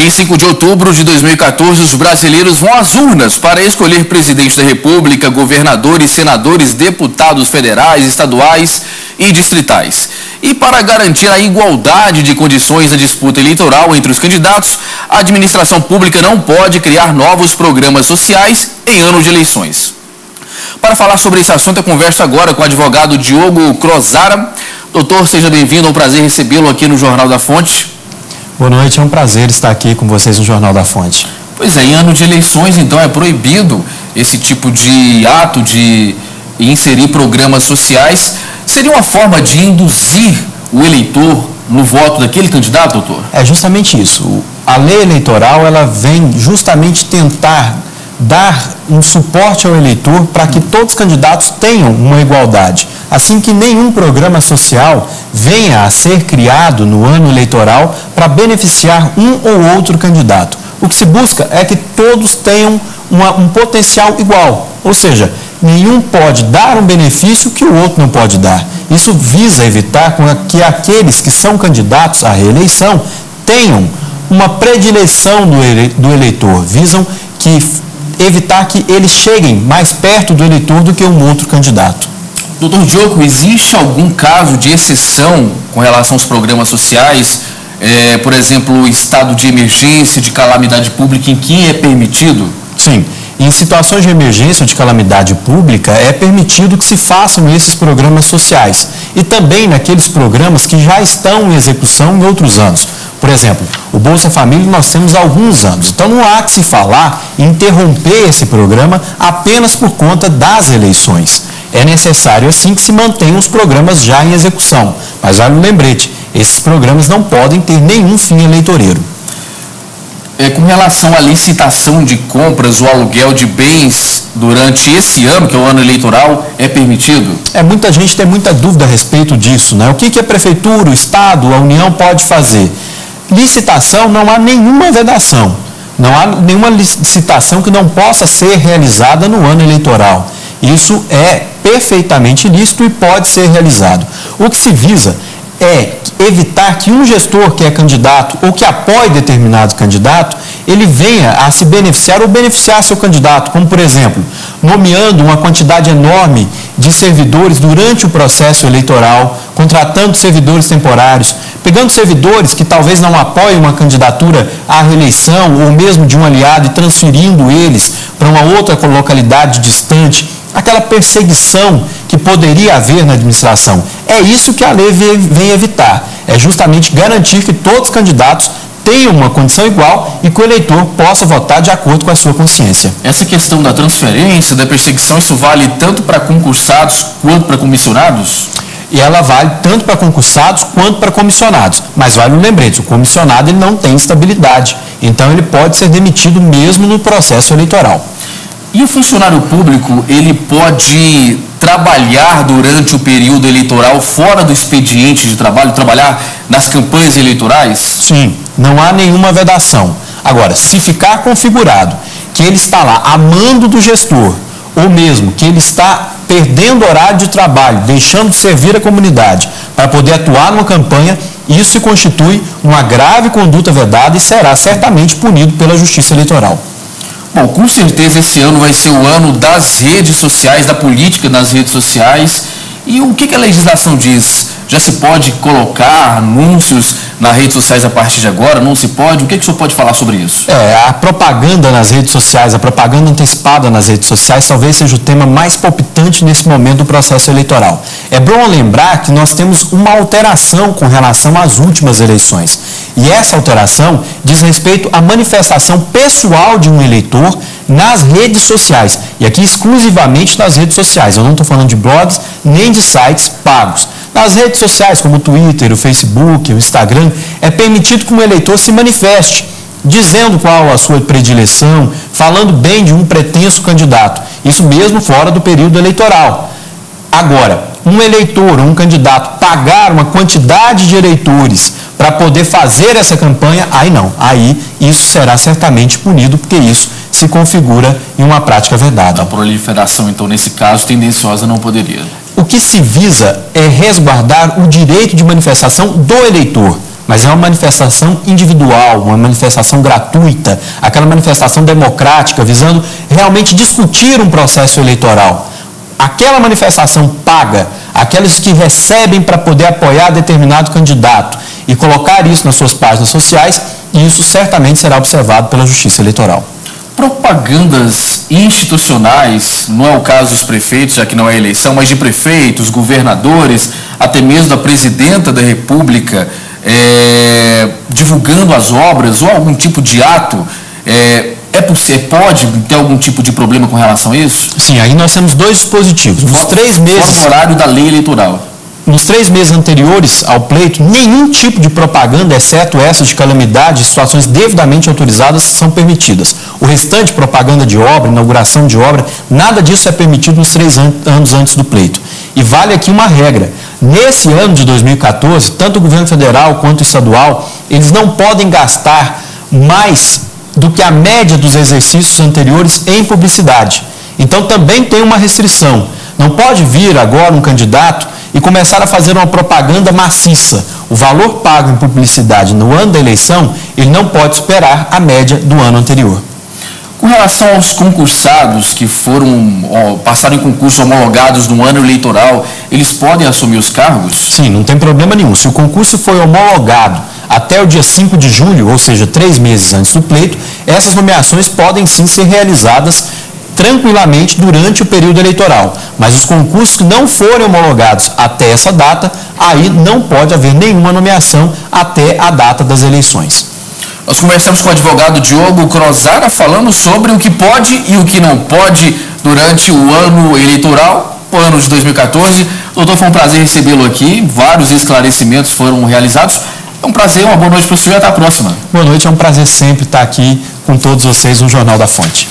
Em 5 de outubro de 2014, os brasileiros vão às urnas para escolher presidente da República, governadores, senadores, deputados federais, estaduais e distritais. E para garantir a igualdade de condições na disputa eleitoral entre os candidatos, a administração pública não pode criar novos programas sociais em ano de eleições. Para falar sobre esse assunto, eu converso agora com o advogado Diogo Crozara. Doutor, seja bem-vindo, é um prazer recebê-lo aqui no Jornal da Fonte. Boa noite, é um prazer estar aqui com vocês no Jornal da Fonte. Pois é, em ano de eleições, então, é proibido esse tipo de ato de inserir programas sociais. Seria uma forma de induzir o eleitor no voto daquele candidato, doutor? É justamente isso. A lei eleitoral, ela vem justamente tentar dar um suporte ao eleitor para que todos os candidatos tenham uma igualdade. Assim que nenhum programa social venha a ser criado no ano eleitoral para beneficiar um ou outro candidato. O que se busca é que todos tenham um potencial igual, ou seja, nenhum pode dar um benefício que o outro não pode dar. Isso visa evitar que aqueles que são candidatos à reeleição tenham uma predileção do eleitor, visam evitar que eles cheguem mais perto do eleitor do que um outro candidato. Doutor Diogo, existe algum caso de exceção com relação aos programas sociais? Por exemplo, estado de emergência, de calamidade pública, em que é permitido? Sim. Em situações de emergência ou de calamidade pública, é permitido que se façam esses programas sociais. E também naqueles programas que já estão em execução em outros anos. Por exemplo, o Bolsa Família nós temos há alguns anos. Então não há que se falar em interromper esse programa apenas por conta das eleições. É necessário, assim, que se mantenham os programas já em execução. Mas vale um lembrete, esses programas não podem ter nenhum fim eleitoreiro. Com relação à licitação de compras ou aluguel de bens durante esse ano, que é o ano eleitoral, é permitido? Muita gente tem muita dúvida a respeito disso, né? O que a Prefeitura, o Estado, a União pode fazer? Licitação, não há nenhuma vedação. Não há nenhuma licitação que não possa ser realizada no ano eleitoral. Isso é perfeitamente lícito e pode ser realizado. O que se visa é evitar que um gestor que é candidato ou que apoie determinado candidato, ele venha a se beneficiar ou beneficiar seu candidato, como por exemplo, nomeando uma quantidade enorme de servidores durante o processo eleitoral, contratando servidores temporários, pegando servidores que talvez não apoiem uma candidatura à reeleição ou mesmo de um aliado e transferindo eles para uma outra localidade distante. Aquela perseguição que poderia haver na administração. É isso que a lei vem evitar. É justamente garantir que todos os candidatos tenham uma condição igual e que o eleitor possa votar de acordo com a sua consciência. Essa questão da transferência, da perseguição, isso vale tanto para concursados quanto para comissionados? E ela vale tanto para concursados quanto para comissionados. Mas vale um lembrete, o comissionado ele não tem estabilidade. Então ele pode ser demitido mesmo no processo eleitoral. E o funcionário público, ele pode trabalhar durante o período eleitoral fora do expediente de trabalho, trabalhar nas campanhas eleitorais? Sim, não há nenhuma vedação. Agora, se ficar configurado que ele está lá a mando do gestor, ou mesmo que ele está perdendo horário de trabalho, deixando de servir a comunidade para poder atuar numa campanha, isso se constitui uma grave conduta vedada e será certamente punido pela Justiça Eleitoral. Bom, com certeza esse ano vai ser o ano das redes sociais, da política nas redes sociais. E o que a legislação diz? Já se pode colocar anúncios nas redes sociais a partir de agora? Não se pode? O que o senhor pode falar sobre isso? A propaganda nas redes sociais, a propaganda antecipada nas redes sociais talvez seja o tema mais palpitante nesse momento do processo eleitoral. É bom lembrar que nós temos uma alteração com relação às últimas eleições. E essa alteração diz respeito à manifestação pessoal de um eleitor nas redes sociais. E aqui exclusivamente nas redes sociais. Eu não estou falando de blogs nem de sites pagos. Nas redes sociais, como o Twitter, o Facebook, o Instagram, é permitido que um eleitor se manifeste, dizendo qual a sua predileção, falando bem de um pretenso candidato. Isso mesmo fora do período eleitoral. Agora, um eleitor ou um candidato pagar uma quantidade de eleitores para poder fazer essa campanha, aí não. Aí isso será certamente punido, porque isso se configura em uma prática vedada. A proliferação, então, nesse caso, tendenciosa não poderia. O que se visa é resguardar o direito de manifestação do eleitor. mas é uma manifestação individual, uma manifestação gratuita, aquela manifestação democrática, visando realmente discutir um processo eleitoral. Aquela manifestação paga, aqueles que recebem para poder apoiar determinado candidato e colocar isso nas suas páginas sociais, isso certamente será observado pela Justiça Eleitoral. Propagandas institucionais, não é o caso dos prefeitos, já que não é eleição, mas de prefeitos, governadores, até mesmo da presidenta da República, divulgando as obras ou algum tipo de ato, pode ter algum tipo de problema com relação a isso? Sim, aí nós temos dois dispositivos. Nos 3 meses... Fora o horário da lei eleitoral. Nos 3 meses anteriores ao pleito, nenhum tipo de propaganda, exceto essa de calamidade, situações devidamente autorizadas, são permitidas. O restante, propaganda de obra, inauguração de obra, nada disso é permitido nos 3 anos antes do pleito. E vale aqui uma regra. Nesse ano de 2014, tanto o governo federal quanto o estadual, eles não podem gastar mais do que a média dos exercícios anteriores em publicidade. Então também tem uma restrição. Não pode vir agora um candidato e começar a fazer uma propaganda maciça. O valor pago em publicidade no ano da eleição, ele não pode superar a média do ano anterior. Com relação aos concursados que passaram em concursos homologados no ano eleitoral, eles podem assumir os cargos? Sim, não tem problema nenhum. Se o concurso foi homologado até o dia 5 de julho, ou seja, 3 meses antes do pleito, essas nomeações podem sim ser realizadas tranquilamente durante o período eleitoral. Mas os concursos que não forem homologados até essa data, aí não pode haver nenhuma nomeação até a data das eleições. Nós conversamos com o advogado Diogo Crozara falando sobre o que pode e o que não pode durante o ano eleitoral, o ano de 2014. Doutor, foi um prazer recebê-lo aqui, vários esclarecimentos foram realizados. É um prazer, uma boa noite para o senhor e até a próxima. Boa noite, é um prazer sempre estar aqui com todos vocês no Jornal da Fonte.